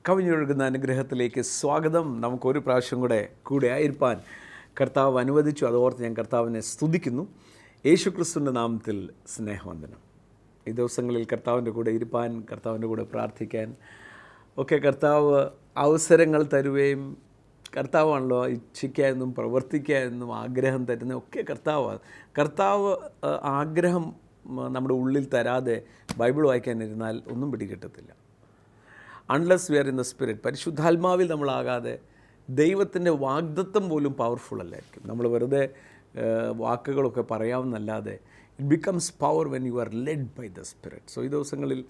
കവിഞ്ഞൊഴുകുന്ന അനുഗ്രഹത്തിലേക്ക് സ്വാഗതം. നമുക്കൊരു പ്രാവശ്യം കൂടെ ആയിരിക്കാൻ കർത്താവ് അനുവദിച്ചു. അതോർത്ത് ഞാൻ കർത്താവിനെ സ്തുതിക്കുന്നു. യേശുക്രിസ്തുവിൻ്റെ നാമത്തിൽ സ്നേഹവന്ദനം. ഈ ദിവസങ്ങളിൽ കർത്താവിൻ്റെ കൂടെ ഇരിപ്പാൻ, കർത്താവിൻ്റെ കൂടെ പ്രാർത്ഥിക്കാൻ ഒക്കെ കർത്താവ് അവസരങ്ങൾ തരുകയും, കർത്താവാണല്ലോ ഇച്ഛിക്കുക എന്നും പ്രവർത്തിക്കുക എന്നും ആഗ്രഹം തരുന്ന ഒക്കെ കർത്താവ് ആഗ്രഹം നമ്മുടെ ഉള്ളിൽ തരാതെ ബൈബിൾ വായിക്കാനിരുന്നാൽ ഒന്നും പിടികിട്ടത്തില്ല. Unless we are in the spirit, പരിശുദ്ധാത്മാവിൽ നമ്മളാകാതെ ദൈവത്തിൻ്റെ വാഗ്ദത്തം പോലും പവർഫുൾ അല്ലായിരിക്കും. നമ്മൾ വെറുതെ വാക്കുകളൊക്കെ പറയാമെന്നല്ലാതെ it becomes power when you are led by the spirit. So ഈ ദിവസങ്ങളിൽ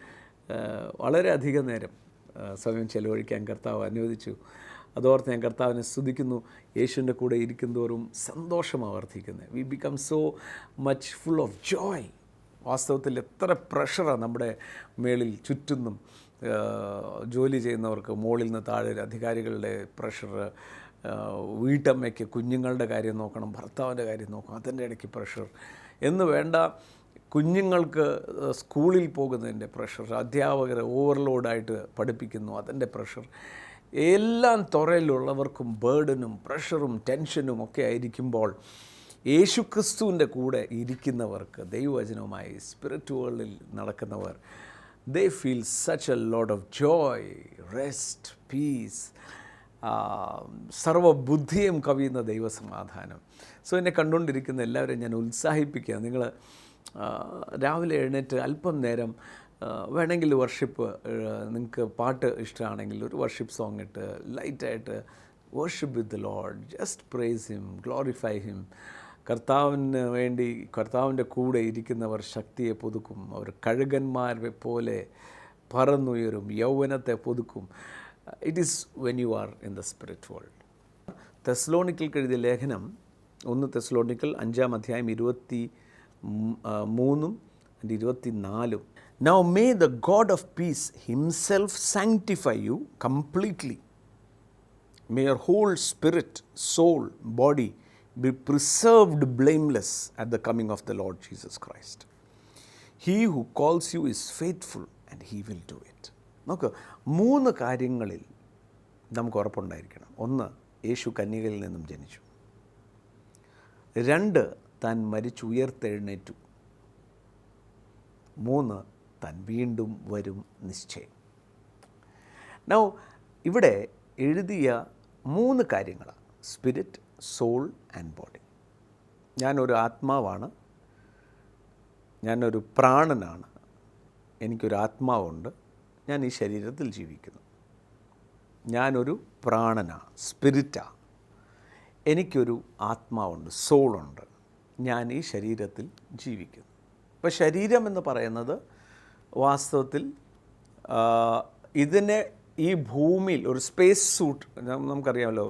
വളരെയധികം നേരം സമയം ചെലവഴിക്കാൻ കർത്താവ് അനുവദിച്ചു. അതോർത്ത് ഞാൻ കർത്താവിനെ സ്തുതിക്കുന്നു. യേശുവിൻ്റെ കൂടെ ഇരിക്കുന്തോറും സന്തോഷമാണ് വർദ്ധിക്കുന്നത്. We become so much full of Joy. വാസ്തവത്തിൽ എത്ര പ്രഷറാണ് നമ്മുടെ മേളിൽ ചുറ്റുന്നും. ജോലി ചെയ്യുന്നവർക്ക് മുകളിൽ നിന്ന് താഴെ അധികാരികളുടെ പ്രഷർ, വീട്ടമ്മയ്ക്ക് കുഞ്ഞുങ്ങളുടെ കാര്യം നോക്കണം, ഭർത്താവിൻ്റെ കാര്യം നോക്കണം, അതിൻ്റെ ഇടയ്ക്ക് പ്രഷർ എന്ന് വേണ്ട, കുഞ്ഞുങ്ങൾക്ക് സ്കൂളിൽ പോകുന്നതിൻ്റെ പ്രഷർ, അധ്യാപകരെ ഓവർലോഡായിട്ട് പഠിപ്പിക്കുന്നു അതിൻ്റെ പ്രഷർ, എല്ലാം തുറയിലുള്ളവർക്കും ബേർഡനും പ്രഷറും ടെൻഷനും ഒക്കെ ആയിരിക്കുമ്പോൾ യേശുക്രിസ്തുവിൻ്റെ കൂടെ ഇരിക്കുന്നവർക്ക്, ദൈവവചനവുമായി സ്പിരിറ്റ് വേൾഡിൽ നടക്കുന്നവർ, they feel such a lot of joy, rest, peace, സർവബുദ്ധിയും കവിയുന്ന ദൈവസമാധാനം. സോ എന്നെ കണ്ടുകൊണ്ടിരിക്കുന്ന എല്ലാവരെയും ഞാൻ ഉത്സാഹിപ്പിക്കുക. നിങ്ങൾ രാവിലെ എഴുന്നേറ്റ് അല്പം നേരം വേണമെങ്കിൽ വർഷിപ്പ്, നിങ്ങൾക്ക് പാട്ട് ഇഷ്ടമാണെങ്കിൽ ഒരു വർഷിപ്പ് സോങ് ഇട്ട് ലൈറ്റായിട്ട് worship with the Lord, just price him, glorify him. കർത്താവിന് വേണ്ടി, കർത്താവിൻ്റെ കൂടെ ഇരിക്കുന്നവർ ശക്തിയെ പുതുക്കും. അവർ കഴുകന്മാരെ പോലെ പറന്നുയരും, യൗവനത്തെ പുതുക്കും. It is when you are in the spirit world. തെസ്സലോനിക്കർക്ക് എഴുതിയ ലേഖനം 1 തെസ്സലോനിക്കൽ 5-ാം അധ്യായം 23 and 24. Now may the God of peace himself sanctify you completely. May your whole spirit, soul, body be preserved blameless at the coming of the Lord Jesus Christ. He who calls you is faithful and he will do it. നമുക്ക് 3 കാര്യങ്ങളിൽ നമുക്ക് ഉറപ്പുണ്ടായിരിക്കണം. 1, യേശു കന്യകയിൽ നിന്നും ജനിച്ചു. 2, താൻ മരിച്ചു ഉയർത്തെഴുന്നേറ്റു. 3, താൻ വീണ്ടും വരും നിശ്ചയം. നൗ ഇവിടെ എഴുതിയ 3 കാര്യങ്ങളാണ്: സ്പിരിറ്റ്, സോൾ ആൻഡ് ബോഡി. ഞാനൊരു ആത്മാവാണ്, ഞാനൊരു പ്രാണനാണ്, എനിക്കൊരു ആത്മാവുണ്ട്, ഞാൻ ഈ ശരീരത്തിൽ ജീവിക്കുന്നു. ഞാനൊരു പ്രാണനാണ്, സ്പിരിറ്റാണ്, എനിക്കൊരു ആത്മാവുണ്ട്, സോളുണ്ട്, ഞാൻ ഈ ശരീരത്തിൽ ജീവിക്കുന്നു. ഇപ്പോൾ ശരീരം എന്ന് പറയുന്നത് വാസ്തവത്തിൽ ഇതിനെ ഈ ഭൂമിയിൽ ഒരു സ്പേസ് സൂട്ട്, നമുക്കറിയാമല്ലോ,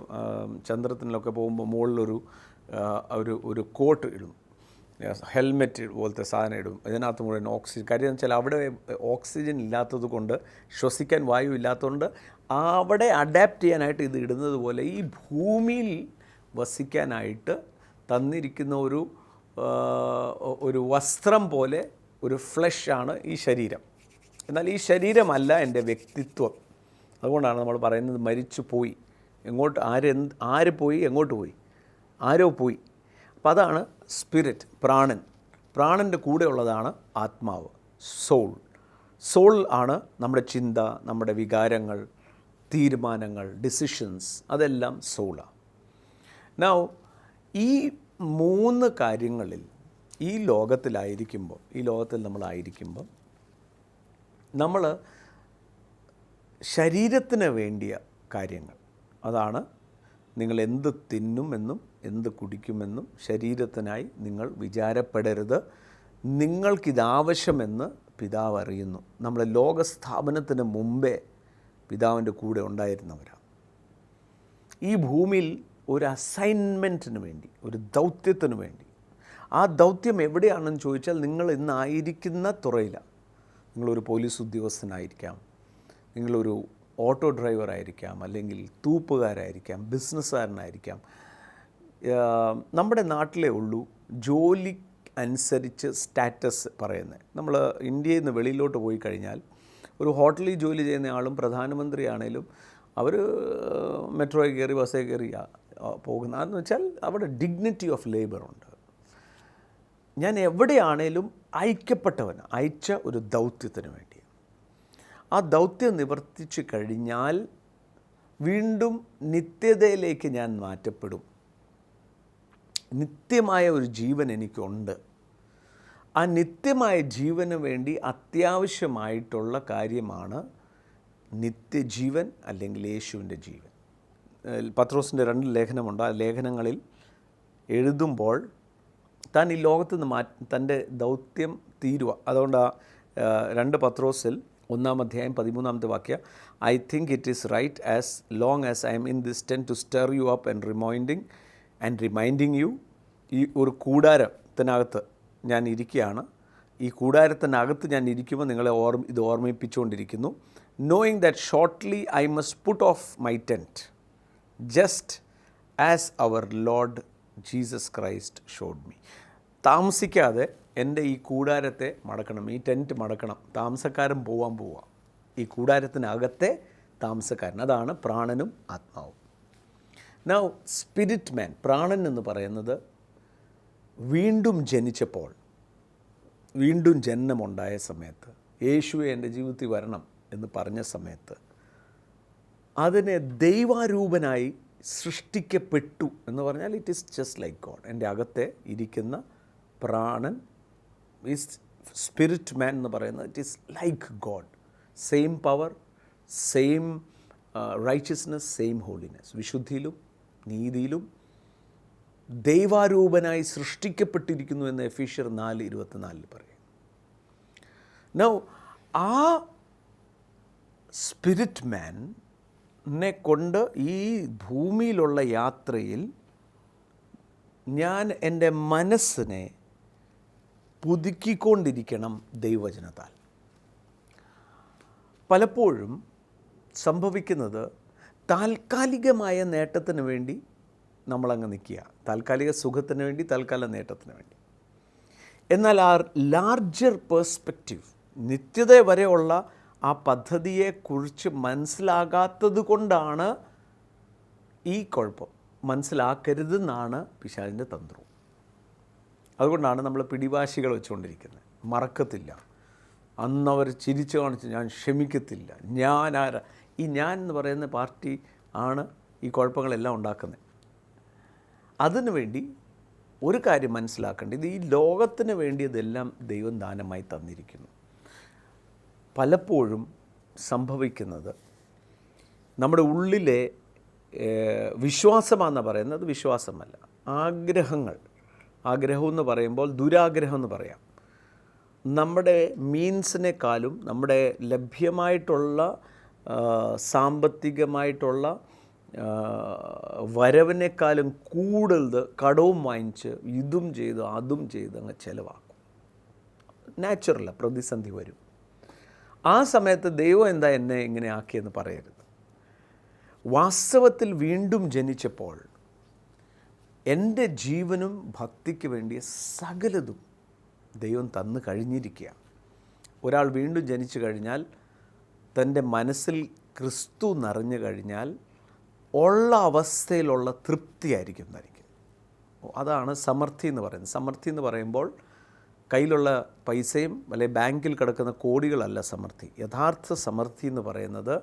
ചന്ദ്രത്തിലൊക്കെ പോകുമ്പോൾ മുകളിലൊരു ഒരു കോട്ട് ഇടും, ഹെൽമെറ്റ് പോലത്തെ സാധനം ഇടും. ഇതിനകത്ത് മുഴുവൻ ഓക്സിജൻ. കാര്യം എന്ന് വെച്ചാൽ അവിടെ ഓക്സിജൻ ഇല്ലാത്തത് കൊണ്ട്, ശ്വസിക്കാൻ വായു ഇല്ലാത്തതുകൊണ്ട് അവിടെ അഡാപ്റ്റ് ചെയ്യാനായിട്ട് ഇത് ഇടുന്നത് പോലെ ഈ ഭൂമിയിൽ വസിക്കാനായിട്ട് തന്നിരിക്കുന്ന ഒരു വസ്ത്രം പോലെ ഒരു ഫ്ലഷാണ് ഈ ശരീരം. എന്നാൽ ഈ ശരീരമല്ല എൻ്റെ വ്യക്തിത്വം. അതുകൊണ്ടാണ് നമ്മൾ പറയുന്നത് മരിച്ചു പോയി. എങ്ങോട്ട് ആര് പോയി, എങ്ങോട്ട് പോയി, ആരോ പോയി. അപ്പോൾ അതാണ് സ്പിരിറ്റ്, പ്രാണൻ. പ്രാണൻ്റെ കൂടെ ഉള്ളതാണ് ആത്മാവ്, സോൾ. സോൾ ആണ് നമ്മുടെ ചിന്ത, നമ്മുടെ വികാരങ്ങൾ, തീരുമാനങ്ങൾ, ഡിസിഷൻസ്, അതെല്ലാം സോളാണ്. നൗ ഈ 3 കാര്യങ്ങളിൽ ഈ ലോകത്തിൽ നമ്മളായിരിക്കുമ്പോൾ നമ്മൾ ശരീരത്തിന് വേണ്ടിയ കാര്യങ്ങൾ, അതാണ് നിങ്ങൾ എന്ത് തിന്നുമെന്നും എന്ത് കുടിക്കുമെന്നും ശരീരത്തിനായി നിങ്ങൾ വിചാരപ്പെടരുത്, നിങ്ങൾക്കിതാവശ്യമെന്ന് പിതാവ് അറിയുന്നു. നമ്മൾ ലോകസ്ഥാപനത്തിന് മുമ്പേ പിതാവിൻ്റെ കൂടെ ഉണ്ടായിരുന്നവരാണ്. ഈ ഭൂമിയിൽ ഒരു അസൈൻമെൻറ്റിന് വേണ്ടി, ഒരു ദൗത്യത്തിന് വേണ്ടി. ആ ദൗത്യം എവിടെയാണെന്ന് ചോദിച്ചാൽ നിങ്ങൾ ഇന്നായിരിക്കുന്ന തുറയിലാണ്. നിങ്ങളൊരു പോലീസ് ഉദ്യോഗസ്ഥനായിരിക്കാം, നിങ്ങളൊരു ഓട്ടോ ഡ്രൈവറായിരിക്കാം, അല്ലെങ്കിൽ തൂപ്പുകാരായിരിക്കാം, ബിസിനസ്സുകാരനായിരിക്കാം. നമ്മുടെ നാട്ടിലേ ഉള്ളൂ ജോലി അനുസരിച്ച് സ്റ്റാറ്റസ് പറയുന്നത്. നമ്മൾ ഇന്ത്യയിൽ നിന്ന് വെളിയിലോട്ട് പോയി കഴിഞ്ഞാൽ ഒരു ഹോട്ടലിൽ ജോലി ചെയ്യുന്ന ആളും പ്രധാനമന്ത്രിയാണേലും അവർ മെട്രോയിൽ കയറി ബസ്സിൽ കയറി പോകുന്ന, അതെന്ന് വെച്ചാൽ അവിടെ ഡിഗ്നിറ്റി ഓഫ് ലേബറുണ്ട്. ഞാൻ എവിടെയാണേലും അയച്ച ഒരു ദൗത്യത്തിന് വേണ്ടി. ആ ദൗത്യം നിവർത്തിച്ച് കഴിഞ്ഞാൽ വീണ്ടും നിത്യതയിലേക്ക് ഞാൻ മാറ്റപ്പെടും. നിത്യമായ ഒരു ജീവൻ എനിക്കുണ്ട്. ആ നിത്യമായ ജീവന് വേണ്ടി അത്യാവശ്യമായിട്ടുള്ള കാര്യമാണ് നിത്യജീവൻ അല്ലെങ്കിൽ യേശുവിൻ്റെ ജീവൻ. പത്രോസിൻ്റെ 2 ലേഖനമുണ്ട്. ആ ലേഖനങ്ങളിൽ എഴുതുമ്പോൾ താൻ ഈ ലോകത്ത് നിന്ന് തൻ്റെ ദൗത്യം തീരുക. അതുകൊണ്ട് 2 പത്രോസിൽ 1-ാം അധ്യായം 13-ാമത്തെ വാക്യം, I think it is right as long as I am in this tent to stir you up and reminding you. ഈ ഒരു കൂടാരത്തിനകത്ത് ഞാൻ ഇരിക്കുകയാണ്. ഈ കൂടാരത്തിനകത്ത് ഞാൻ ഇരിക്കുമ്പോൾ നിങ്ങളെ ഇത് ഓർമ്മിപ്പിച്ചുകൊണ്ടിരിക്കുന്നു. Knowing that shortly I must put off my tent just as our Lord Jesus Christ showed me. താമസിക്കാതെ എൻ്റെ ഈ കൂടാരത്തെ മടക്കണം, ഈ ടെൻറ്റ് മടക്കണം. താമസക്കാരൻ പോവുക. ഈ കൂടാരത്തിനകത്തെ താമസക്കാരൻ, അതാണ് പ്രാണനും ആത്മാവും. നൗ സ്പിരിറ്റ് മാൻ, പ്രാണൻ എന്ന് പറയുന്നത് വീണ്ടും ജനിച്ചപ്പോൾ, വീണ്ടും ജനനമുണ്ടായ സമയത്ത്, യേശുവെ എൻ്റെ ജീവിതത്തിൽ വരണം എന്ന് പറഞ്ഞ സമയത്ത് അതിനെ ദൈവാരൂപനായി സൃഷ്ടിക്കപ്പെട്ടു എന്ന് പറഞ്ഞാൽ it is just like God. എൻ്റെ അകത്തെ ഇരിക്കുന്ന പ്രാണൻ ഈസ് സ്പിരിറ്റ് മാൻ എന്ന് പറയുന്നത് it is like God. Same power, same righteousness, same holiness. വിശുദ്ധിയിലും നീതിയിലും ദൈവാരൂപനായി സൃഷ്ടിക്കപ്പെട്ടിരിക്കുന്നു എന്ന് എഫീഷ്യർ 4:24 പറയും. നൗ ആ സ്പിരിറ്റ് മാനെ കൊണ്ട് ഈ ഭൂമിയിലുള്ള യാത്രയിൽ ഞാൻ എൻ്റെ മനസ്സിനെ പുതുക്കിക്കൊണ്ടിരിക്കണം ദൈവവചനത്താൽ. പലപ്പോഴും സംഭവിക്കുന്നത് താൽക്കാലികമായ നേട്ടത്തിന് വേണ്ടി നമ്മളങ്ങ് നിൽക്കുക, താൽക്കാലിക സുഖത്തിന് വേണ്ടി, താൽക്കാലിക നേട്ടത്തിന് വേണ്ടി. എന്നാൽ ആ ലാർജർ പേഴ്സ്പെക്റ്റീവ്, നിത്യത വരെയുള്ള ആ പദ്ധതിയെക്കുറിച്ച് മനസ്സിലാകാത്തത് കൊണ്ടാണ് ഈ കുഴപ്പം. മനസ്സിലാക്കരുതെന്നാണ് പിശാചിൻ്റെ തന്ത്രവും. അതുകൊണ്ടാണ് നമ്മൾ പിടിവാശികൾ വെച്ചുകൊണ്ടിരിക്കുന്നത്. മറക്കത്തില്ല, അന്നവർ ചിരിച്ചു കാണിച്ച് ഞാൻ ക്ഷമിക്കത്തില്ല, ഈ ഞാൻ എന്ന് പറയുന്ന പാർട്ടി ആണ് ഈ കുഴപ്പങ്ങളെല്ലാം ഉണ്ടാക്കുന്നത്. അതിനു വേണ്ടി ഒരു കാര്യം മനസ്സിലാക്കേണ്ടത്, ഈ ലോകത്തിന് വേണ്ടി ഇതെല്ലാം ദൈവം ദാനമായി തന്നിരിക്കുന്നു. പലപ്പോഴും സംഭവിക്കുന്നത് നമ്മുടെ ഉള്ളിലെ വിശ്വാസമാണെന്ന് പറയുന്നത് വിശ്വാസമല്ല, ആഗ്രഹം എന്ന് പറയുമ്പോൾ ദുരാഗ്രഹം എന്ന് പറയാം. നമ്മുടെ മീൻസിനേക്കാളും നമ്മുടെ ലഭ്യമായിട്ടുള്ള സാമ്പത്തികമായിട്ടുള്ള വരവിനേക്കാളും കൂടുതൽ കടവും വാങ്ങിച്ച് ഇതും ചെയ്ത് അതും ചെയ്ത് അങ്ങ് ചിലവാക്കും. നാച്ചുറല പ്രതിസന്ധി വരും. ആ സമയത്ത് ദൈവം എന്താ എന്നെ ഇങ്ങനെ ആക്കിയെന്ന് പറയരുത്. വാസ്തവത്തിൽ വീണ്ടും ജനിച്ചപ്പോൾ എൻ്റെ ജീവനും ഭക്തിക്ക് വേണ്ടിയ സകലതും ദൈവം തന്നു കഴിഞ്ഞിരിക്കുക. ഒരാൾ വീണ്ടും ജനിച്ചു കഴിഞ്ഞാൽ, തൻ്റെ മനസ്സിൽ ക്രിസ്തു നിറഞ്ഞു കഴിഞ്ഞാൽ ഉള്ള അവസ്ഥയിലുള്ള തൃപ്തിയായിരിക്കും തനിക്ക്. അതാണ് സമൃദ്ധി എന്ന് പറയുന്നത്. സമൃദ്ധി എന്ന് പറയുമ്പോൾ കയ്യിലുള്ള പൈസയും അല്ലെങ്കിൽ ബാങ്കിൽ കിടക്കുന്ന കോടികളല്ല സമൃദ്ധി. യഥാർത്ഥ സമൃദ്ധി എന്ന് പറയുന്നത്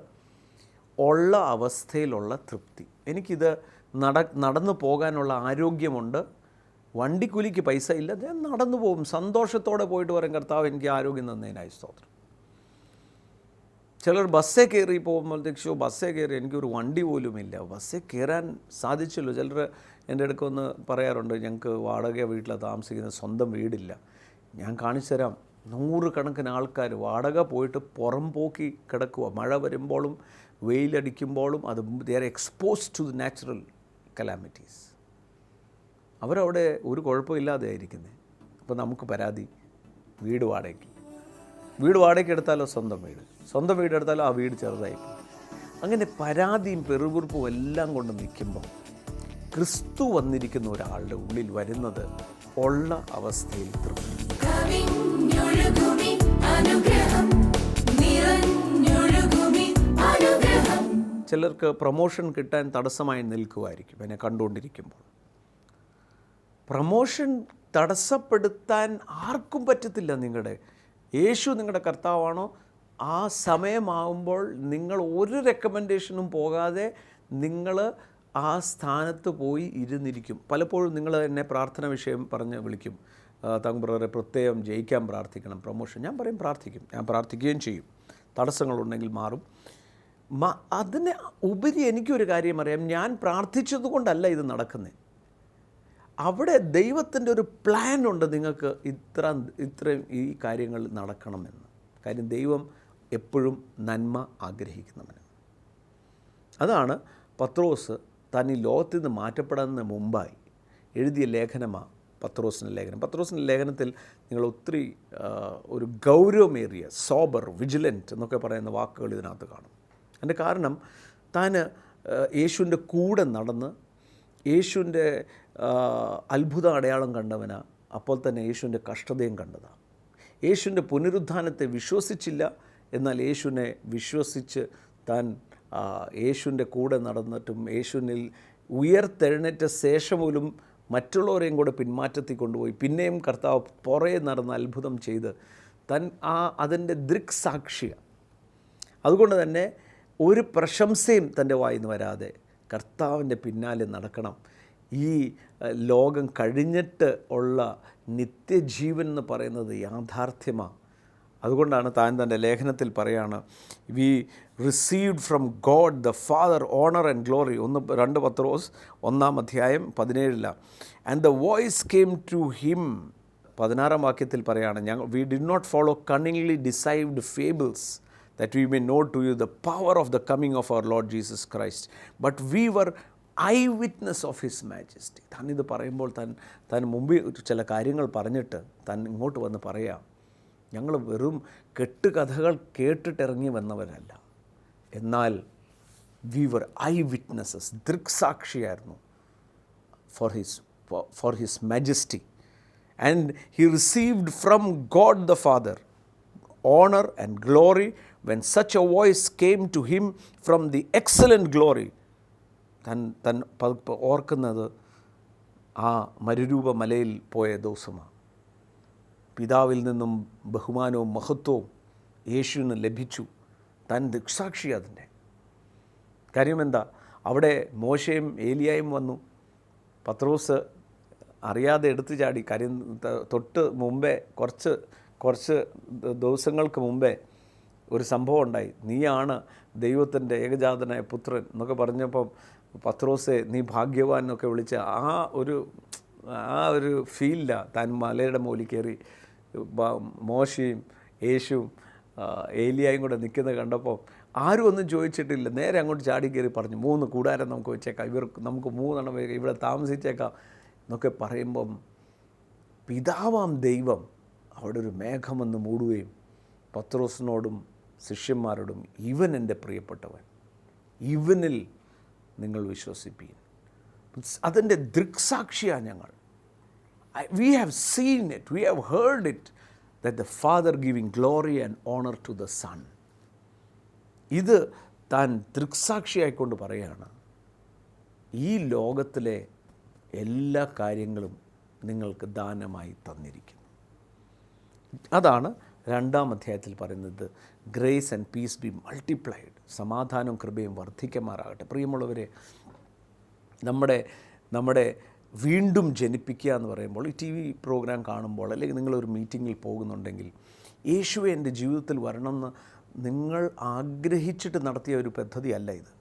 ഉള്ള അവസ്ഥയിലുള്ള തൃപ്തി. എനിക്കിത് നടന്നു പോകാനുള്ള ആരോഗ്യമുണ്ട്, വണ്ടിക്കൂലിക്ക് പൈസ ഇല്ല, ഞാൻ നടന്നു പോകും, സന്തോഷത്തോടെ പോയിട്ട് പറയും കർത്താവ് എനിക്ക് ആരോഗ്യം തന്നതിനായി സ്തോത്രം. ചിലർ ബസ്സേ കയറി പോകുമ്പോഴത്തേക്ക് ബസ്സേ കയറി എനിക്കൊരു വണ്ടി പോലുമില്ല, ബസ്സേ കയറാൻ സാധിച്ചല്ലോ. ചിലർ എൻ്റെ അടുക്കൊന്ന് പറയാറുണ്ട്, ഞങ്ങൾക്ക് വാടക വീട്ടിലാണ് താമസിക്കുന്നത്, സ്വന്തം വീടില്ല. ഞാൻ കാണിച്ചു തരാം. 100 കണക്കിന് ആൾക്കാർ വാടക പോയിട്ട് പുറംപോക്കി കിടക്കുക. മഴ വരുമ്പോഴും വെയിലടിക്കുമ്പോഴും അത് they are exposed to the natural calamities. അവരവിടെ ഒരു കുഴപ്പമില്ലാതെ ആയിരിക്കുന്നത്. അപ്പോൾ നമുക്ക് പരാതി, വീട് വാടകയ്ക്ക് എടുത്താലോ സ്വന്തം വീട് എടുത്താലോ ആ വീട് ചെറുതായിപ്പോയി. അങ്ങനെ പരാതിയും പെറുപുറുപ്പും എല്ലാം കൊണ്ട് നിൽക്കുമ്പോൾ ക്രിസ്തു വന്നിരിക്കുന്ന ഒരാളുടെ ഉള്ളിൽ വരുന്നത് ഉള്ള അവസ്ഥയിൽ തൃപ്തി. ചിലർക്ക് പ്രൊമോഷൻ കിട്ടാൻ തടസ്സമായി നിൽക്കുമായിരിക്കും എന്നെ കണ്ടുകൊണ്ടിരിക്കുമ്പോൾ. പ്രൊമോഷൻ തടസ്സപ്പെടുത്താൻ ആർക്കും പറ്റത്തില്ല. യേശു നിങ്ങളുടെ കർത്താവാണോ, ആ സമയമാകുമ്പോൾ നിങ്ങൾ ഒരു റെക്കമെൻഡേഷനും പോകാതെ നിങ്ങൾ ആ സ്ഥാനത്ത് പോയി ഇരുന്നിരിക്കും. പലപ്പോഴും നിങ്ങൾ എന്നെ പ്രാർത്ഥന വിഷയം പറഞ്ഞ് വിളിക്കും, തങ്ബ്രറെ പ്രത്യേകം ജയിക്കാൻ പ്രാർത്ഥിക്കണം, പ്രൊമോഷൻ. ഞാൻ പറയും പ്രാർത്ഥിക്കും, ഞാൻ പ്രാർത്ഥിക്കുകയും ചെയ്യും. തടസ്സങ്ങളുണ്ടെങ്കിൽ മാറും. അതിന് ഉപരി എനിക്കൊരു കാര്യം അറിയാം, ഞാൻ പ്രാർത്ഥിച്ചതുകൊണ്ടല്ല ഇത് നടക്കുന്നത്. അവിടെ ദൈവത്തിൻ്റെ ഒരു പ്ലാൻ ഉണ്ട്, നിങ്ങൾക്ക് ഇത്രയും ഈ കാര്യങ്ങൾ നടക്കണമെന്ന്. കാര്യം ദൈവം എപ്പോഴും നന്മ ആഗ്രഹിക്കുന്നവന്. അതാണ് പത്രോസ് താൻ ഈ ലോകത്തിൽ നിന്ന് മാറ്റപ്പെടുന്നതിന് മുമ്പായി എഴുതിയ ലേഖനമാണ് പത്രോസിൻ്റെ ലേഖനം. പത്രോസിൻ്റെ ലേഖനത്തിൽ നിങ്ങൾ ഒത്തിരി ഒരു ഗൗരവമേറിയ, സോബർ, വിജിലൻറ്റ് എന്നൊക്കെ പറയുന്ന വാക്കുകൾ ഇതിനകത്ത് കാണും. അതിൻ്റെ കാരണം താൻ യേശുവിൻ്റെ കൂടെ നടന്ന് യേശുവിൻ്റെ അത്ഭുത അടയാളം കണ്ടവനാ. അപ്പോൾ തന്നെ യേശുവിൻ്റെ കഷ്ടതയും കണ്ടതാണ്. യേശുവിൻ്റെ പുനരുത്ഥാനത്തെ വിശ്വസിച്ചില്ല, എന്നാൽ യേശുവിനെ വിശ്വസിച്ച് താൻ യേശുവിൻ്റെ കൂടെ നടന്നിട്ടും യേശുവിനിൽ ഉയർത്തെഴുന്നേറ്റ ശേഷം പോലും മറ്റുള്ളവരെയും കൂടെ പിന്മാറ്റത്തിൽ കൊണ്ടുപോയി പിന്നെയും കർത്താവ് പുറകെ നടന്ന് അത്ഭുതം ചെയ്ത് അതിൻ്റെ ദൃക്സാക്ഷിയാണ്. അതുകൊണ്ട് തന്നെ ഒരു പ്രശംസയും തൻ്റെ വായിൽ നിന്ന് വരാതെ കർത്താവിൻ്റെ പിന്നാലെ നടക്കണം. ഈ ലോകം കഴിഞ്ഞിട്ട് ഉള്ള നിത്യജീവൻ എന്ന് പറയുന്നത് യാഥാർത്ഥ്യമാണ്. അതുകൊണ്ടാണ് താൻ തൻ്റെ ലേഖനത്തിൽ പറയാണ്, we received from God the Father honour and glory. 2 പത്രോസ് 1:17 and the voice came to him. 16 വാക്യത്തിൽ പറയാണ്, we did not follow cunningly devised fables that we may know to you the power of the coming of our Lord Jesus Christ, but we were eyewitness of his majesty. താൻ ഇത് പറയുമ്പോൾ താൻ മുമ്പിൽ ചില കാര്യങ്ങൾ പറഞ്ഞിട്ട് താൻ ഇങ്ങോട്ട് വന്ന് പറയാം, ഞങ്ങൾ വെറും കെട്ടുകഥകൾ കേട്ടിട്ടിറങ്ങി വന്നവരല്ല, എന്നാൽ വി വർ ഐ വിറ്റ്നസ്സസ്, ദൃക്സാക്ഷിയായിരുന്നു for his majesty. And he received from God the Father honor and glory when such a voice came to him from the excellent glory. താൻ ഓർക്കുന്നത് ആ മരുരൂപ മലയിൽ പോയ ദിവസമാണ്. പിതാവിൽ നിന്നും ബഹുമാനവും മഹത്വവും യേശുവിന് ലഭിച്ചു. താൻ ദൃക്സാക്ഷി. അതിൻ്റെ കാര്യം എന്താ? അവിടെ മോശയും ഏലിയായും വന്നു. പത്രോസ് അറിയാതെ എടുത്തു ചാടി. കാര്യം തൊട്ട് മുമ്പേ കുറച്ച് ദിവസങ്ങൾക്ക് മുമ്പേ ഒരു സംഭവം ഉണ്ടായി. നീയാണ് ദൈവത്തിൻ്റെ ഏകജാതനായ പുത്രൻ എന്നൊക്കെ പറഞ്ഞപ്പം പത്രോസെ നീ ഭാഗ്യവാൻ എന്നൊക്കെ വിളിച്ച ആ ഒരു ഫീലിലാണ് താൻ മലയുടെ മുകളിൽ കയറി മോശയും യേശുവും ഏലിയായും കൂടെ നിൽക്കുന്നത് കണ്ടപ്പോൾ ആരും ഒന്നും ചോദിച്ചിട്ടില്ല. നേരെ അങ്ങോട്ട് ചാടി കയറി പറഞ്ഞു, 3 കൂടാരം നമുക്ക് വെച്ചേക്കാം, നമുക്ക് 3 എണ്ണം ഇവിടെ താമസിച്ചേക്കാം എന്നൊക്കെ പറയുമ്പം പിതാവാം ദൈവം അവിടെ ഒരു മേഘം വന്ന് മൂടുകയും പത്രോസിനോടും ശിഷ്യന്മാരോടും, ഇവൻ എൻ്റെ പ്രിയപ്പെട്ടവൻ, ഇവനിൽ നിങ്ങൾ വിശ്വസിപ്പീൻ. അതിൻ്റെ ദൃക്സാക്ഷിയാണ് ഞങ്ങൾ. We have seen it, we have heard it, that the father giving glory and honour to the son. ഇത് താൻ ദൃക്സാക്ഷിയായിക്കൊണ്ട് പറയുകയാണ്, ഈ ലോകത്തിലെ എല്ലാ കാര്യങ്ങളും നിങ്ങൾക്ക് ദാനമായി തന്നിരിക്കുന്നു. അതാണ് 2-ാം അധ്യായത്തിൽ പറയുന്നത്, grace and piece B multiplied. സമാധാനവും കൃപയും വർദ്ധിക്കുമാറാകട്ടെ. പ്രിയമുള്ളവരെ, നമ്മുടെ വീണ്ടും ജനിപ്പിക്കുക എന്ന് പറയുമ്പോൾ, ഈ TV പ്രോഗ്രാം കാണുമ്പോൾ, അല്ലെങ്കിൽ നിങ്ങളൊരു മീറ്റിങ്ങിൽ പോകുന്നുണ്ടെങ്കിൽ, യേശുവെ എൻ്റെ ജീവിതത്തിൽ വരണമെന്ന് നിങ്ങൾ ആഗ്രഹിച്ചിട്ട് നടത്തിയ ഒരു പദ്ധതിയല്ല ഇത്.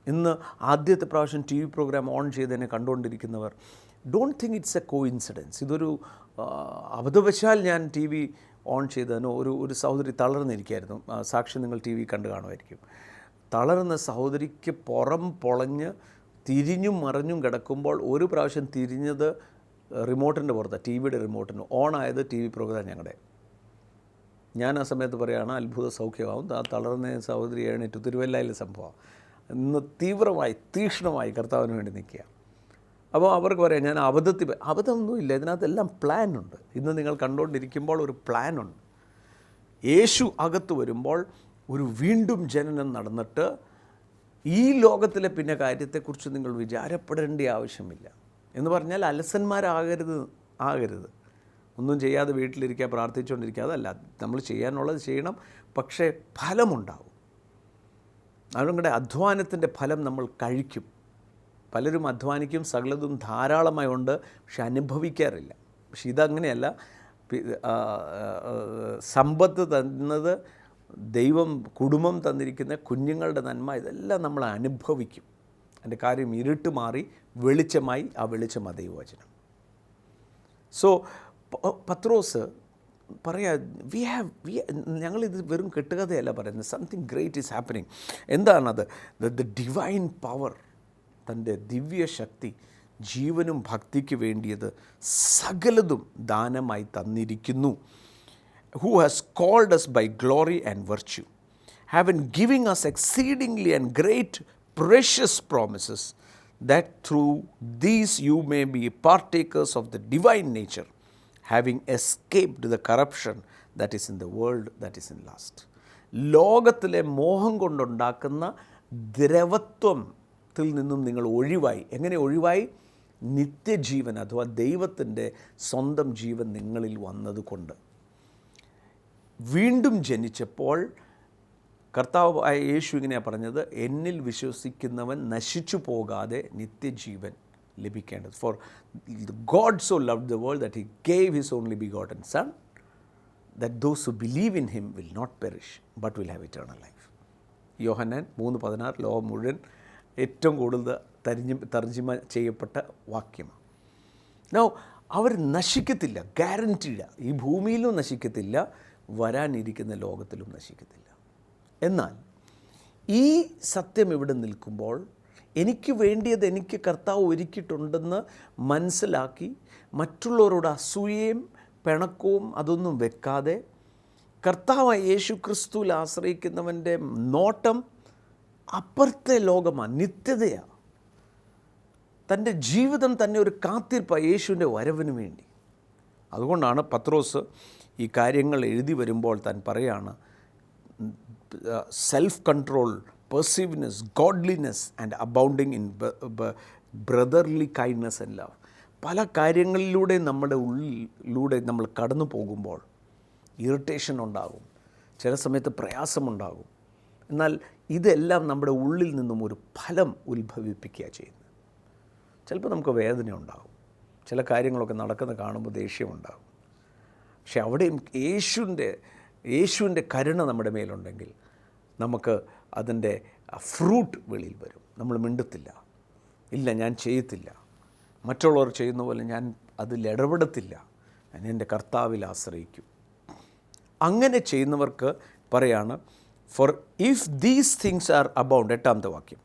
ഇന്ന് ആദ്യത്തെ പ്രാവശ്യം TV പ്രോഗ്രാം ഓൺ ചെയ്തതിനെ കണ്ടുകൊണ്ടിരിക്കുന്നവർ, don't think it's a coincidence. ഇതൊരു അബദ്ധവശാൽ ഞാൻ TV ഓൺ ചെയ്തതിനോ. ഒരു സഹോദരി തളർന്നിരിക്കുകയായിരുന്നു. സാക്ഷി നിങ്ങൾ TV കണ്ടു കാണുമായിരിക്കും. തളർന്ന സഹോദരിക്ക് പുറം പൊളഞ്ഞ് തിരിഞ്ഞും മറിഞ്ഞും കിടക്കുമ്പോൾ ഒരു പ്രാവശ്യം തിരിഞ്ഞത് റിമോട്ടിൻ്റെ പുറത്താണ്, TVയുടെ റിമോട്ടിന്. ഓണായത് TV പ്രോഗ്രാം ഞങ്ങളുടെ. ഞാൻ ആ സമയത്ത് പറയുകയാണ്, അത്ഭുത സൗഖ്യമാവും. ആ തളർന്ന സഹോദരി എഴുന്നേറ്റ്. തിരുവല്ലയിലെ സംഭവം. ഇന്ന് തീക്ഷ്ണമായി കർത്താവിന് വേണ്ടി നിൽക്കുക. അപ്പോൾ അവർക്ക് പറയാം, ഞാൻ അബദ്ധമൊന്നുമില്ല, ഇതിനകത്തെല്ലാം പ്ലാനുണ്ട്. ഇന്ന് നിങ്ങൾ കണ്ടുകൊണ്ടിരിക്കുമ്പോൾ ഒരു പ്ലാനുണ്ട്. യേശു അകത്ത് വരുമ്പോൾ ഒരു വീണ്ടും ജനനം നടന്നിട്ട് ഈ ലോകത്തിലെ പിന്നെ കാര്യത്തെക്കുറിച്ച് നിങ്ങൾ വിചാരപ്പെടേണ്ട ആവശ്യമില്ല. എന്ന് പറഞ്ഞാൽ ആകരുത്. ഒന്നും ചെയ്യാതെ വീട്ടിലിരിക്കുക, പ്രാർത്ഥിച്ചുകൊണ്ടിരിക്കുക, അതല്ല. നമ്മൾ ചെയ്യാനുള്ളത് ചെയ്യണം, പക്ഷേ ഫലമുണ്ടാവും. അതുകൊണ്ട് അധ്വാനത്തിൻ്റെ ഫലം നമ്മൾ കഴിക്കും. പലരും അധ്വാനിക്കും, സകലതും ധാരാളമായി ഉണ്ട്, പക്ഷെ അനുഭവിക്കാറില്ല. പക്ഷെ ഇതങ്ങനെയല്ല. സമ്പത്ത് തന്നത് ദൈവം, കുടുംബം തന്നിരിക്കുന്ന കുഞ്ഞുങ്ങളുടെ നന്മ, ഇതെല്ലാം നമ്മൾ അനുഭവിക്കും. അതിൻ്റെ കാര്യം ഇരുട്ട് മാറി വെളിച്ചമായി. ആ വെളിച്ചം ദൈവവചനം. സോ പത്രോസ് പറയാ, ഞങ്ങളിത് വെറും കെട്ടുകഥയല്ല പറയുന്നത്. Something great is happening. എന്താണത്? ദ ഡിവൈൻ പവർ, തൻ്റെ ദിവ്യശക്തി, ജീവനും ഭക്തിക്ക് വേണ്ടിയത് സകലതും ദാനമായി തന്നിരിക്കുന്നു. Who has called us by glory and virtue, having given us exceedingly and great precious promises, that through these you may be partakers of the divine nature, having escaped the corruption that is in the world that is in lust. ലോകത്തിലെ മോഹം കൊണ്ടുണ്ടാക്കുന്ന ദ്രവത്വത്തിൽ നിന്നും നിങ്ങൾ ഒഴിവായി. എങ്ങനെ ഒഴിവായി? നിത്യജീവൻ അഥവാ ദൈവത്തിൻ്റെ സ്വന്തം ജീവൻ നിങ്ങളിൽ വന്നതുകൊണ്ട്. വീണ്ടും ജനിച്ചപ്പോൾ കർത്താവായ യേശു ഇങ്ങനെയാണ് പറഞ്ഞത്, എന്നിൽ വിശ്വസിക്കുന്നവൻ നശിച്ചു പോകാതെ നിത്യജീവൻ ലഭിക്കേണ്ടത്. For God so loved the world that he gave his only begotten son, that those who believe in him will not perish but will have eternal life. യോഹന്നാൻ 3:16 ലോകം മുഴുവൻ ഏറ്റവും കൂടുതൽ തർജിമ ചെയ്യപ്പെട്ട വാക്യമാണ്. നോ, അവർ നശിക്കത്തില്ല, ഗ്യാരൻറ്റീഡാണ്. ഈ ഭൂമിയിലും നശിക്കത്തില്ല, വരാനിരിക്കുന്ന ലോകത്തിലും നശിക്കത്തില്ല. എന്നാൽ ഈ സത്യം ഇവിടെ നിൽക്കുമ്പോൾ എനിക്ക് വേണ്ടിയത് എനിക്ക് കർത്താവ് ഒരുക്കിയിട്ടുണ്ടെന്ന് മനസ്സിലാക്കി മറ്റുള്ളവരോട് അസൂയയും പിണക്കവും അതൊന്നും വെക്കാതെ കർത്താവായ യേശു ക്രിസ്തുവിൽ ആശ്രയിക്കുന്നവൻ്റെ നോട്ടം അപ്പുറത്തെ ലോകമാണ്, നിത്യതയാണ്. തൻ്റെ ജീവിതം തന്നെ ഒരു കാത്തിരിപ്പാണ് യേശുവിൻ്റെ വരവിന് വേണ്ടി. അതുകൊണ്ടാണ് പത്രോസ് ഈ കാര്യങ്ങൾ എഴുതി വരുമ്പോൾ താൻ പറയാണ്, self control, perseverance, godliness and abounding in brotherly kindness and love. പല കാര്യങ്ങളിലൂടെ നമ്മുടെ ഉള്ളിലൂടെ നമ്മൾ കടന്നു പോകുമ്പോൾ ഇറിറ്റേഷൻ ഉണ്ടാകും, ചില സമയത്ത് പ്രയാസമുണ്ടാകും. എന്നാൽ ഇതെല്ലാം നമ്മുടെ ഉള്ളിൽ നിന്നും ഒരു ഫലം ഉത്ഭവിപ്പിക്കുക ചെയ്യുന്നത്. ചിലപ്പോൾ നമുക്ക് വേദന ഉണ്ടാകും, ചില കാര്യങ്ങളൊക്കെ നടക്കുന്ന കാണുമ്പോൾ ദേഷ്യമുണ്ടാകും. പക്ഷെ അവിടെയും യേശുവിൻ്റെ കരുണ നമ്മുടെ മേലുണ്ടെങ്കിൽ നമുക്ക് അതിൻ്റെ ഫ്രൂട്ട് വെളിയിൽ വരും. നമ്മൾ മിണ്ടത്തില്ല, ഇല്ല ഞാൻ ചെയ്യത്തില്ല, മറ്റുള്ളവർ ചെയ്യുന്ന പോലെ ഞാൻ അതിൽ ഇടപെടത്തില്ല, ഞാൻ എൻ്റെ കർത്താവിൽ ആശ്രയിക്കും. അങ്ങനെ ചെയ്യുന്നവർക്ക് പറയാണ്, for if these things are abound, 8ാമത്തെ വാക്യം,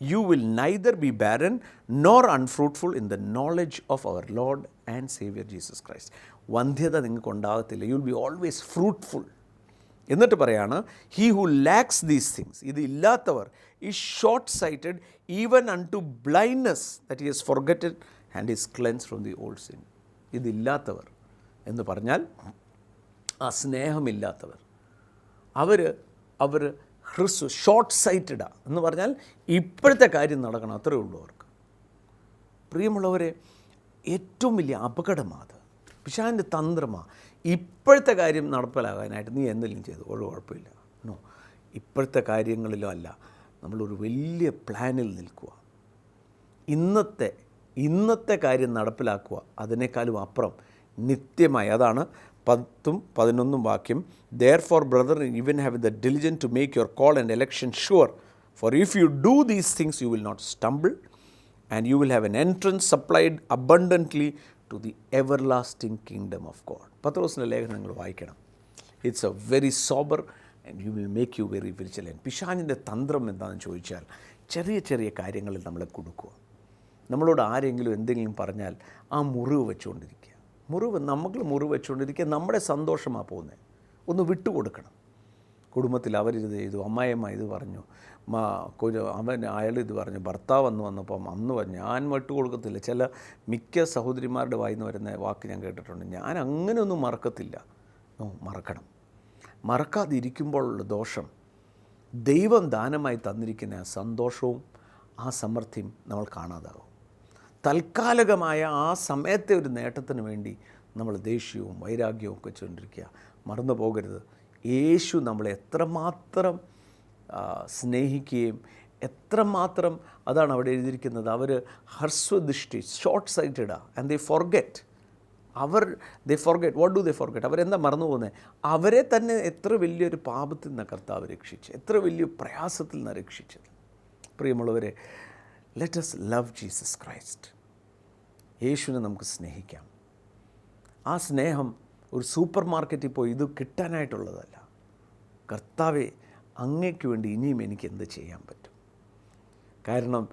you will neither be barren nor unfruitful in the knowledge of our Lord and Savior Jesus Christ. വന്ധ്യത നിങ്ങൾക്ക് ഉണ്ടാകത്തില്ല. You will be always fruitful. എന്നിട്ട് പറയാണ്, he who lacks these things, ഇത് ഇല്ലാത്തവർ, is short sighted even unto blindness that he has forgotten and is cleanse from the old sin. ഇതില്ലാത്തവർ എന്ന് പറഞ്ഞാൽ ആ സ്നേഹമില്ലാത്തവർ, അവർ ഷോർട്ട് സൈറ്റഡാണ് എന്ന് പറഞ്ഞാൽ ഇപ്പോഴത്തെ കാര്യം നടക്കണം, അത്രയേ ഉള്ളൂ അവർക്ക്. പ്രിയമുള്ളവരെ, ഏറ്റവും വലിയ അപകടമാണ്, പിശാചിൻ്റെ തന്ത്രമാണ്. ഇപ്പോഴത്തെ കാര്യം നടപ്പിലാകാനായിട്ട് നീ എന്തെങ്കിലും ചെയ്തു ഒരു കുഴപ്പമില്ല. നോ, ഇപ്പോഴത്തെ കാര്യങ്ങളിലും അല്ല, നമ്മളൊരു വലിയ പ്ലാനിൽ നിൽക്കുക. ഇന്നത്തെ കാര്യം നടപ്പിലാക്കുക, അതിനേക്കാളും അപ്പുറം നിത്യമായി. അതാണ് 10-11 വാക്യം. Therefore, brethren, even have the diligence to make your call and election sure. For if you do these things, you will not stumble, and you will have an entrance supplied abundantly to the everlasting kingdom of God. പത്രോസിൻ്റെ ലേഖനങ്ങൾ വായിക്കണം. It's a very sober and you will make you very vigilant. പിശാചിൻ്റെ തന്ത്രം എന്താണെന്ന് ചോദിച്ചാൽ, ചെറിയ ചെറിയ കാര്യങ്ങളിൽ നമ്മളെ കൊടുക്കുക. നമ്മളോട് ആരെങ്കിലും എന്തെങ്കിലും പറഞ്ഞാൽ ആ മുറിവ് വെച്ചുകൊണ്ടിരിക്കുക. നമുക്ക് മുറിവ് വെച്ചുകൊണ്ടിരിക്കുക, നമ്മുടെ സന്തോഷമാണ് പോകുന്നത്. ഒന്ന് വിട്ടുകൊടുക്കണം. കുടുംബത്തിൽ അവരിത് ചെയ്തു, അമ്മായിയമ്മ ഇത് പറഞ്ഞു, അയാൾ ഇത് പറഞ്ഞു, ഭർത്താവ് വന്നപ്പം അന്ന് പറഞ്ഞു, ഞാൻ വിട്ടുകൊടുക്കത്തില്ല. മിക്ക സഹോദരിമാരുടെ വായിന്ന് വരുന്ന വാക്ക് ഞാൻ കേട്ടിട്ടുണ്ട്, ഞാൻ അങ്ങനെയൊന്നും മറക്കത്തില്ല. മറക്കണം. മറക്കാതിരിക്കുമ്പോഴുള്ള ദോഷം ദൈവം ദാനമായി തന്നിരിക്കുന്ന ആ സന്തോഷവും ആ സമൃദ്ധിയും നമ്മൾ കാണാതാകും. താൽക്കാലികമായ ആ സമയത്തെ ഒരു നേട്ടത്തിന് വേണ്ടി നമ്മൾ ദേഷ്യവും വൈരാഗ്യവും ഒക്കെ വെച്ചുകൊണ്ടിരിക്കുക. മറന്നു പോകരുത്, യേശു നമ്മളെ എത്രമാത്രം സ്നേഹിക്കുകയും എത്രമാത്രം, അതാണ് അവിടെ എഴുതിയിരിക്കുന്നത്, അവർ ഹ്രസ്വദൃഷ്ടി, ഷോർട്ട് സൈറ്റഡാണ്. And they forget. What do they forget? അവരെന്താ മറന്നു പോകുന്നത്? അവരെ തന്നെ എത്ര വലിയൊരു പാപത്തിൽ നിന്ന് കർത്താവ് രക്ഷിച്ച്, എത്ര വലിയ പ്രയാസത്തിൽ നിന്ന് രക്ഷിച്ചത്. പ്രിയമുള്ളവരെ, let us love Jesus Christ. യേശുവിനെ നമുക്ക് സ്നേഹിക്കാം. ആ സ്നേഹം ഒരു സൂപ്പർ മാർക്കറ്റിൽ പോയി ഇത് കിട്ടാനായിട്ടുള്ളതല്ല. കർത്താവെ, അങ്ങേക്ക് വേണ്ടി ഇനിയും എനിക്ക് എന്ത് ചെയ്യാൻ പറ്റും? കാരണം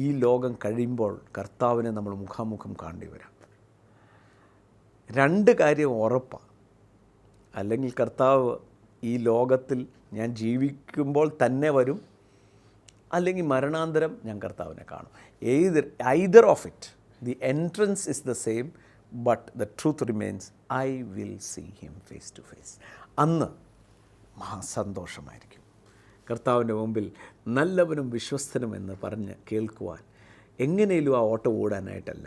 ഈ ലോകം കഴിയുമ്പോൾ കർത്താവിനെ നമ്മൾ മുഖാമുഖം കാണേണ്ടി വരാം. രണ്ട് കാര്യം ഉറപ്പാണ്. അല്ലെങ്കിൽ കർത്താവ് ഈ ലോകത്തിൽ ഞാൻ ജീവിക്കുമ്പോൾ തന്നെ വരും, അല്ലെങ്കിൽ മരണാന്തരം ഞാൻ കർത്താവിനെ കാണും. either of it, the entrance is the same, but the truth remains, I will see him face to face. അന്ന് മഹാസന്തോഷമായിരിക്കും. കർത്താവിൻ്റെ മുമ്പിൽ നല്ലവനും വിശ്വസ്തനും എന്ന് പറഞ്ഞ് കേൾക്കുവാൻ, എങ്ങനെയും ആ ഓട്ടം ഓടാനായിട്ടല്ല,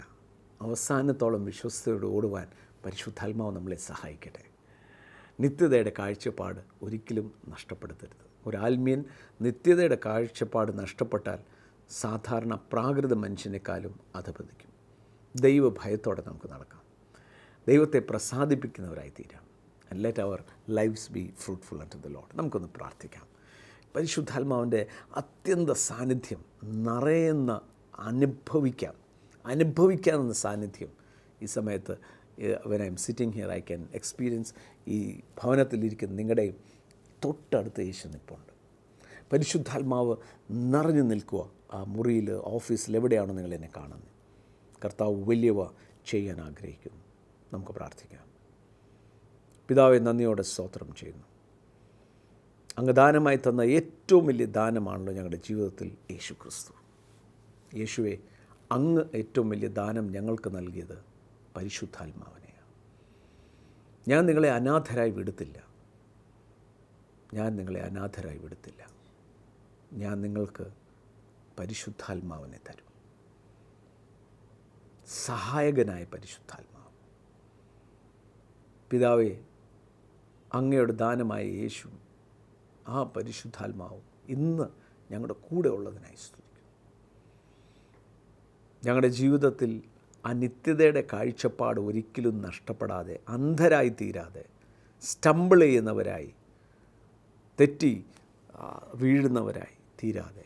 അവസാനത്തോളം വിശ്വസ്തയോട് ഓടുവാൻ പരിശുദ്ധാത്മാവ് നമ്മളെ സഹായിക്കട്ടെ. നിത്യതയുടെ കാഴ്ചപ്പാട് ഒരിക്കലും നഷ്ടപ്പെടുത്തരുത്. ഒരാത്മീയൻ നിത്യതയുടെ കാഴ്ചപ്പാട് നഷ്ടപ്പെട്ടാൽ സാധാരണ പ്രാകൃത മനുഷ്യനേക്കാളും അധപതിക്കും. ദൈവഭയത്തോടെ നമുക്ക് നടക്കാം, ദൈവത്തെ പ്രസാദിപ്പിക്കുന്നവരായി തീരാം. And let our lives be fruitful under the Lord. നമുക്കൊന്ന് പ്രാർത്ഥിക്കാം. പരിശുദ്ധാത്മാവിൻ്റെ അത്യന്ത സാന്നിധ്യം നിറയുന്ന അനുഭവിക്കാവുന്ന സാന്നിധ്യം ഈ സമയത്ത് when I am sitting here, I can experience ഈ ഭവനത്തിലിരിക്കുന്ന നിങ്ങളുടെയും തൊട്ടടുത്ത യേശു നിൽപ്പുണ്ട്. പരിശുദ്ധാത്മാവ് നിറഞ്ഞു നിൽക്കുക ആ മുറിയിൽ, ഓഫീസിൽ, എവിടെയാണോ നിങ്ങളെന്നെ കാണുന്നത്. കർത്താവ് വലിയവ ചെയ്യാൻ ആഗ്രഹിക്കുന്നു. നമുക്ക് പ്രാർത്ഥിക്കാം. പിതാവെ, നന്ദിയോടെ സ്തോത്രം ചെയ്യുന്നു. അങ്ങ് ദാനമായി തന്ന ഏറ്റവും വലിയ ദാനമാണല്ലോ ഞങ്ങളുടെ ജീവിതത്തിൽ യേശു ക്രിസ്തു. യേശുവെ, അങ്ങ് ഏറ്റവും വലിയ ദാനം ഞങ്ങൾക്ക് നൽകിയത് പരിശുദ്ധാത്മാവിനെയാണ്. ഞാൻ നിങ്ങളെ അനാഥരായി വിടത്തില്ല. ഞാൻ നിങ്ങൾക്ക് പരിശുദ്ധാത്മാവിനെ തരും. സഹായകനായ പരിശുദ്ധാത്മാവ്. പിതാവേ, അങ്ങയുടെ ദാനമായ യേശു, ആ പരിശുദ്ധാത്മാവും ഇന്ന് ഞങ്ങളുടെ കൂടെ ഉള്ളതിനായി സ്തുതിക്കുന്നു. ഞങ്ങളുടെ ജീവിതത്തിൽ ആ നിത്യതയുടെ കാഴ്ചപ്പാട് ഒരിക്കലും നഷ്ടപ്പെടാതെ, അന്ധരായി തീരാതെ, സ്റ്റംബിൾ ചെയ്യുന്നവരായി, തെറ്റി വീഴുന്നവരായി തീരാതെ,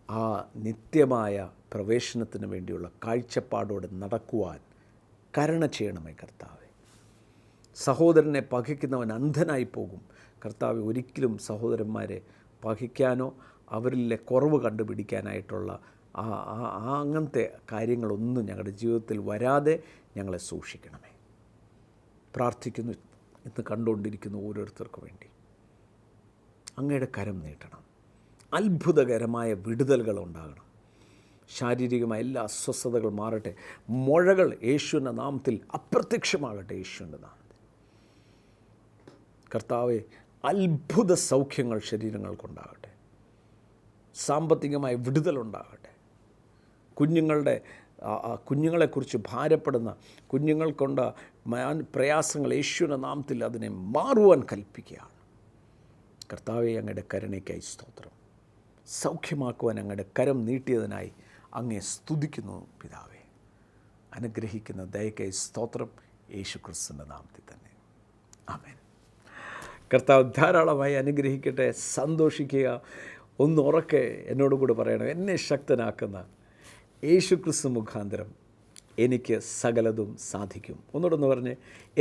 ആ നിത്യമായ പ്രവേശനത്തിന് വേണ്ടിയുള്ള കാഴ്ചപ്പാടോടെ നടക്കുവാൻ കരുണ ചെയ്യണമേ കർത്താവേ. സഹോദരനെ പകയ്ക്കുന്നവൻ അന്ധനായി പോകും. കർത്താവെ, ഒരിക്കലും സഹോദരന്മാരെ പകയ്ക്കാനോ അവരിലെ കുറവ് കണ്ടുപിടിക്കാനായിട്ടുള്ള അങ്ങനത്തെ കാര്യങ്ങളൊന്നും ഞങ്ങളുടെ ജീവിതത്തിൽ വരാതെ ഞങ്ങളെ സൂക്ഷിക്കണമേ. പ്രാർത്ഥിക്കുന്നു ഇന്ന് കണ്ടുകൊണ്ടിരിക്കുന്ന ഓരോരുത്തർക്കു വേണ്ടി. അങ്ങയുടെ കരം നീട്ടണം. അത്ഭുതകരമായ വിടുതലുകൾ ഉണ്ടാകണം. ശാരീരികമായ എല്ലാ അസ്വസ്ഥതകൾ മാറട്ടെ. മുഴകൾ യേശുവിൻ്റെ നാമത്തിൽ അപ്രത്യക്ഷമാകട്ടെ. യേശുവിൻ്റെ നാമത്തിൽ കർത്താവെ, അത്ഭുത സൗഖ്യങ്ങൾ ശരീരങ്ങൾക്കുണ്ടാകട്ടെ. സാമ്പത്തികമായ വിടുതലുണ്ടാകട്ടെ. കുഞ്ഞുങ്ങളെക്കുറിച്ച് ഭാരപ്പെടുന്ന കുഞ്ഞുങ്ങൾക്കൊണ്ട പ്രയാസങ്ങൾ യേശുവിൻ്റെ നാമത്തിൽ അതിനെ മാറുവാൻ കൽപ്പിക്കുകയാണ്. കർത്താവെ, അങ്ങയുടെ കരുണയ്ക്കായി സ്തോത്രം. സൗഖ്യമാക്കുവാൻ അങ്ങയുടെ കരം നീട്ടിയതിനായി അങ്ങയെ സ്തുതിക്കുന്നു പിതാവേ. അനുഗ്രഹിക്കുന്ന ദയക്കായി സ്തോത്രം, യേശു ക്രിസ്തുവിൻ്റെ നാമത്തിൽ തന്നെ. ആമേൻ. കർത്താവ് ധാരാളമായി അനുഗ്രഹിക്കട്ടെ. സന്തോഷിക്കുക. ഒന്ന് ഉറക്കെ എന്നോട് കൂടെ പറയണം, എന്നെ ശക്തനാക്കുന്ന യേശു ക്രിസ്തു മുഖാന്തരം എനിക്ക് സകലതും സാധിക്കും. ഒന്നുകൂടെ പറഞ്ഞ്,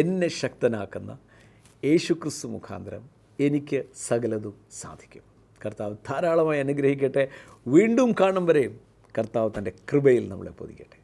എന്നെ ശക്തനാക്കുന്ന യേശു ക്രിസ്തു മുഖാന്തരം എനിക്ക് സകലതും സാധിക്കും. കർത്താവ് ധാരാളമായി അനുഗ്രഹിക്കട്ടെ. വീണ്ടും കാണും വരെയും കർത്താവ് തൻ്റെ കൃപയിൽ നമ്മളെ പൊതിക്കട്ടെ.